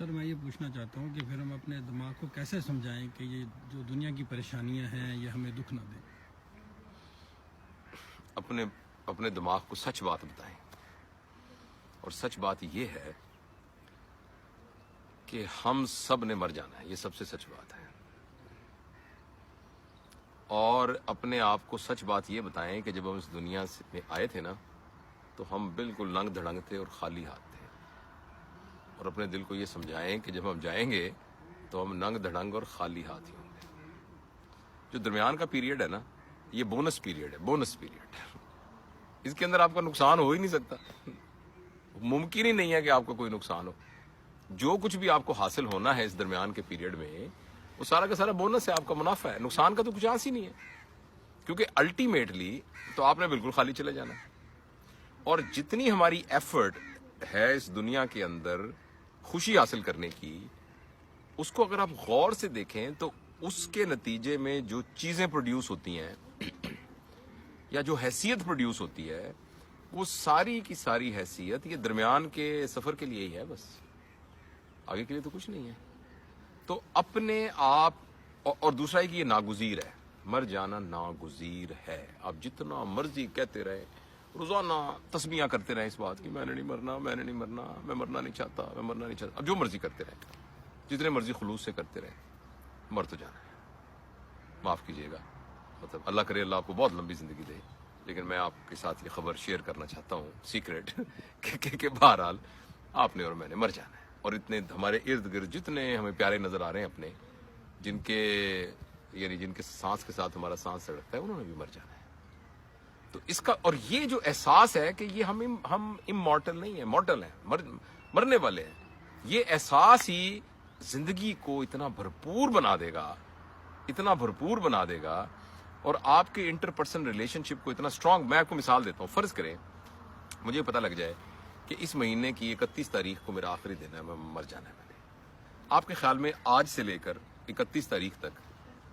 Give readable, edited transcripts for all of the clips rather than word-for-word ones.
سر میں یہ پوچھنا چاہتا ہوں کہ پھر ہم اپنے دماغ کو کیسے سمجھائیں کہ یہ جو دنیا کی پریشانیاں ہیں یہ ہمیں دکھ نہ دیں؟ اپنے دماغ کو سچ بات بتائیں، اور سچ بات یہ ہے کہ ہم سب نے مر جانا ہے، یہ سب سے سچ بات ہے۔ اور اپنے آپ کو سچ بات یہ بتائیں کہ جب ہم اس دنیا میں آئے تھے نا تو ہم بالکل ننگ دھڑنگ تھے اور خالی ہاتھ تھے، اور اپنے دل کو یہ سمجھائیں کہ جب ہم جائیں گے تو ہم ننگ دھڑنگ اور خالی ہاتھ ہی ہوں گے۔ جو درمیان کا پیریڈ ہے نا، یہ بونس پیریڈ ہے، بونس پیریڈ۔ اس کے اندر آپ کا نقصان ہو ہی نہیں سکتا، ممکن ہی نہیں ہے کہ آپ کا کوئی نقصان ہو۔ جو کچھ بھی آپ کو حاصل ہونا ہے اس درمیان کے پیریڈ میں، وہ سارا کا سارا بونس ہے، آپ کا منافع ہے، نقصان کا تو کچھ آس ہی نہیں ہے، کیونکہ الٹیمیٹلی تو آپ نے بالکل خالی چلے جانا ہے۔ اور جتنی ہماری ایفرٹ ہے اس دنیا کے اندر خوشی حاصل کرنے کی، اس کو اگر آپ غور سے دیکھیں تو اس کے نتیجے میں جو چیزیں پروڈیوس ہوتی ہیں یا جو حیثیت پروڈیوس ہوتی ہے، وہ ساری کی ساری حیثیت یہ درمیان کے سفر کے لیے ہی ہے، بس آگے کے لیے تو کچھ نہیں ہے۔ تو اپنے آپ، اور دوسرا ہے کہ یہ ناگزیر ہے، مر جانا ناگزیر ہے۔ آپ جتنا مرضی کہتے رہے، روزانہ تسبیحاں کرتے رہے اس بات کی، میں نے نہیں مرنا، میں نے نہیں مرنا، میں مرنا نہیں چاہتا، میں مرنا نہیں چاہتا، اب جو مرضی کرتے رہے، جتنے مرضی خلوص سے کرتے رہے، مر تو جانا ہے۔ معاف کیجیے گا، مطلب اللہ کرے اللہ آپ کو بہت لمبی زندگی دے، لیکن میں آپ کے ساتھ یہ خبر شیئر کرنا چاہتا ہوں سیکریٹ کہ بہرحال آپ نے اور میں نے مر جانا ہے۔ اور اتنے ہمارے ارد گرد جتنے ہمیں پیارے نظر آ رہے ہیں اپنے، جن کے سانس کے ساتھ ہمارا سانس سڑکتا ہے، انہوں نے بھی مر جانا ہے۔ تو اس کا، اور یہ جو احساس ہے کہ یہ ہم امورٹل نہیں ہیں، مورٹل ہیں، مرنے والے ہیں، یہ احساس ہی زندگی کو اتنا بھرپور بنا دے گا، اتنا بھرپور بنا دے گا، اور آپ کے انٹر پرسنل ریلیشن شپ کو اتنا اسٹرانگ۔ میں آپ کو مثال دیتا ہوں، فرض کریں مجھے پتہ لگ جائے کہ اس مہینے کی 31 تاریخ کو میرا آخری دن ہے، میں مر جانا ہے۔ میں نے، آپ کے خیال میں آج سے لے کر 31 تاریخ تک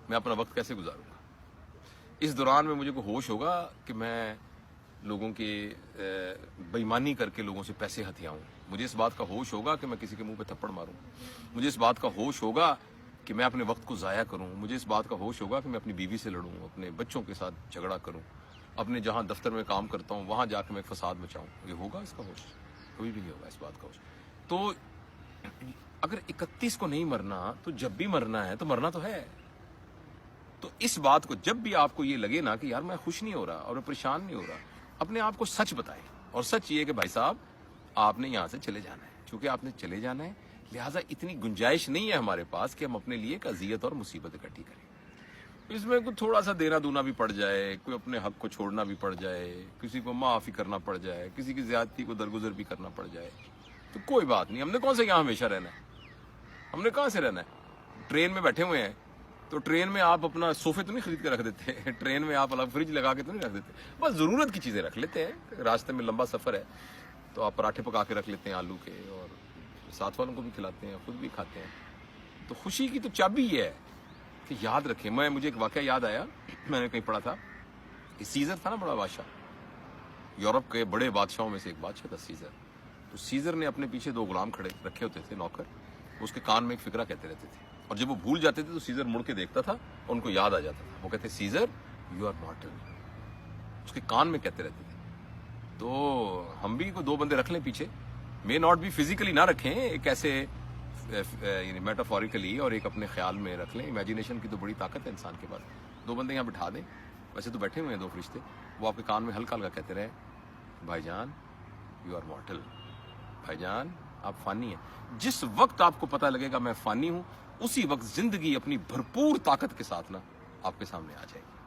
میں اپنا وقت کیسے گزاروں گا؟ اس دوران میں مجھے کوئی ہوش ہوگا کہ میں لوگوں کی بےایمانی کر کے لوگوں سے پیسے ہتھیاؤں؟ مجھے اس بات کا ہوش ہوگا کہ میں کسی کے منہ پہ تھپڑ ماروں؟ مجھے اس بات کا ہوش ہوگا کہ میں اپنے وقت کو ضائع کروں؟ مجھے اس بات کا ہوش ہوگا کہ میں اپنی بیوی سے لڑوں، اپنے بچوں کے ساتھ جھگڑا کروں، اپنے جہاں دفتر میں کام کرتا ہوں وہاں جا کے میں ایک فساد مچاؤں؟ یہ ہوگا اس کا ہوش؟ کبھی بھی نہیں ہوگا اس بات کا ہوش۔ تو اگر 31 کو نہیں مرنا تو جب بھی مرنا ہے تو مرنا تو ہے۔ تو اس بات کو، جب بھی آپ کو یہ لگے نا کہ یار میں خوش نہیں ہو رہا اور پریشان نہیں ہو رہا، اپنے آپ کو سچ بتائیں، اور سچ یہ کہ بھائی صاحب آپ نے یہاں سے چلے جانا ہے، چونکہ آپ نے چلے جانا ہے لہٰذا اتنی گنجائش نہیں ہے ہمارے پاس کہ ہم اپنے لیے ایک اذیت اور مصیبت اکٹھی کریں۔ اس میں کوئی تھوڑا سا دینا دونا بھی پڑ جائے، کوئی اپنے حق کو چھوڑنا بھی پڑ جائے، کسی کو معافی کرنا پڑ جائے، کسی کی زیادتی کو درگزر بھی کرنا پڑ جائے، تو کوئی بات نہیں۔ ہم نے کون سے یہاں ہمیشہ رہنا ہے؟ ہم نے کہاں سے رہنا ہے؟ ٹرین میں بیٹھے ہوئے ہیں تو ٹرین میں آپ اپنا صوفے تو نہیں خرید کے رکھ دیتے، ٹرین میں آپ الگ فریج لگا کے تو نہیں رکھ دیتے، بس ضرورت کی چیزیں رکھ لیتے ہیں۔ راستے میں لمبا سفر ہے تو آپ پراٹھے پکا کے رکھ لیتے ہیں آلو کے، اور ساتھ والوں کو بھی کھلاتے ہیں، خود بھی کھاتے ہیں۔ تو خوشی کی تو چابی یہ ہے کہ یاد رکھیں۔ مجھے ایک واقعہ یاد آیا، میں نے کہیں پڑھا تھا کہ سیزر تھا نا، بڑا بادشاہ، یورپ کے بڑے بادشاہوں میں سے ایک بادشاہ تھا سیزر۔ تو سیزر نے اپنے پیچھے 2 غلام کھڑے رکھے ہوتے تھے، نوکر، اس کے کان میں ایک فقرہ کہتے رہتے تھے، اور جب وہ بھول جاتے تھے تو سیزر مڑ کے دیکھتا تھا اور ان کو یاد آ جاتا تھا۔ وہ کہتے سیزر یو آر مارٹل، اس کے کان میں کہتے رہتے تھے۔ تو ہم بھی کوئی 2 بندے رکھ لیں پیچھے، مے ناٹ بھی فزیکلی نہ رکھیں، ایک ایسے یعنی میٹافوریکلی، اور ایک اپنے خیال میں رکھ لیں۔ امیجنیشن کی تو بڑی طاقت ہے انسان کے پاس۔ 2 بندے یہاں بٹھا دیں، ویسے تو بیٹھے ہوئے ہیں 2 فرشتے، وہ آپ کے کان میں ہلکا ہلکا کہتے رہے بھائی جان یو آر مارٹل، بھائی جان آپ فانی ہیں۔ جس وقت آپ کو پتہ لگے گا میں فانی ہوں، اسی وقت زندگی اپنی بھرپور طاقت کے ساتھ نا آپ کے سامنے آ جائے گی۔